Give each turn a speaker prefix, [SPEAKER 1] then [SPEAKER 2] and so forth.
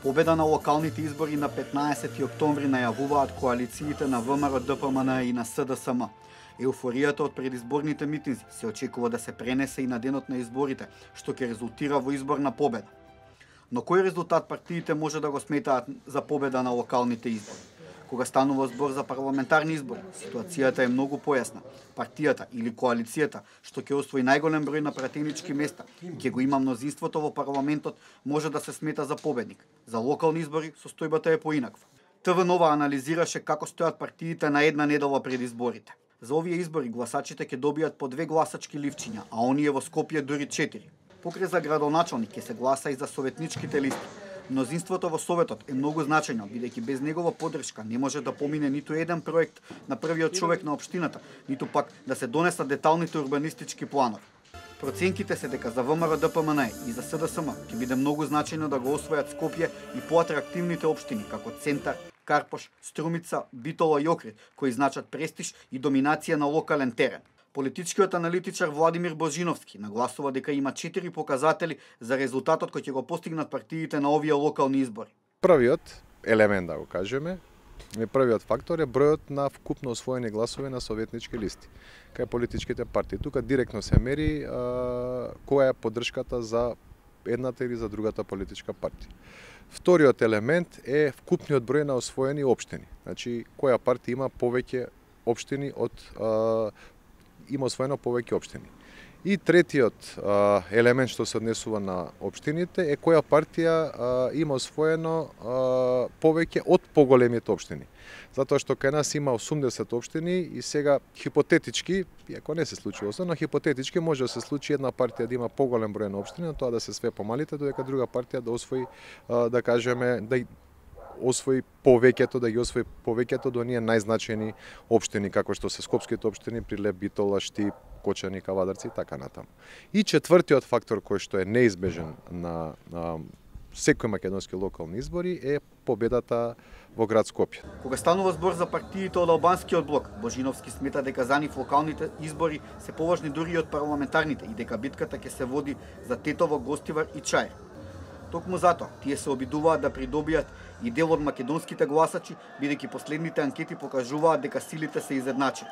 [SPEAKER 1] Победа на локалните избори на 15 октомври најавуваат коалициите на ВМРО, ДПМН и на СДСМ. Еуфоријата од предизборните митинзи се очекува да се пренесе и на денот на изборите, што ќе резултира во изборна победа. Но кој резултат партиите може да го сметаат за победа на локалните избори? Кога станува збор за парламентарни избори, ситуацијата е многу појасна. Партијата или коалицијата што ќе освои најголем број на пратенички места и ќе го има мнозинството во парламентот може да се смета за победник. За локални избори состојбата е поинаква. ТВ Нова анализираше како стојат партиите на една недела пред изборите. За овие избори гласачите ќе добијат по 2 гласачки ливчиња, а оние во Скопје дури 4. Покрај за градоначалник ќе се гласа и за советничките листи. Мнозинството во Советот е многу значајно, бидејќи без негова поддршка не може да помине ниту еден проект на првиот човек на општината, ниту пак да се донесат деталните урбанистички планови. Проценките се дека за ВМРО, ДПМН и за СДСМ ќе биде многу значајно да го освојат Скопје и поатрактивните општини како Центар, Карпош, Струмица, Битола и Охрид, кои значат престиж и доминација на локален терен. Политичкиот аналитичар Владимир Божиновски нагласува дека има 4 показатели за резултатот кој ќе го постигнат партиите на овие локални избори.
[SPEAKER 2] Првиот елемент, да го кажеме, првиот фактор е бројот на вкупно освоени гласови на советнички листи кај политичките партии. Тука директно се мери која е поддршката за едната или за другата политичка партија. Вториот елемент е вкупниот број на освоени општини. Значи, која партија има повеќе општини има освоено повеќе општини. И третиот елемент што се однесува на општините е која партија има освоено повеќе од поголемите општини. Затоа што кај нас има 80 општини и сега хипотетички, иако не се случува, но хипотетички може да се случи една партија да има поголем број на општини, но тоа да се све помалите, додека друга партија да освои, да кажеме, да освои повеќето, да ги освои повеќето до оние најзначајни општини, како што се скопските општини, Прилеп, Битола, Штип, Кочани, Кавадарци и така натаму. И четвртиот фактор кој што е неизбежен на секој македонски локални избори е победата во град Скопје.
[SPEAKER 1] Кога станува збор за партиите од албанскиот блок, Божиновски смета дека за нив локалните избори се поважни дури од парламентарните и дека битката ќе се води за Тетово, Гостивар и Чаир. Токму затоа, тие се обидуваат да придобијат и дел од македонските гласачи, бидејќи последните анкети покажуваат дека силите се изедначени.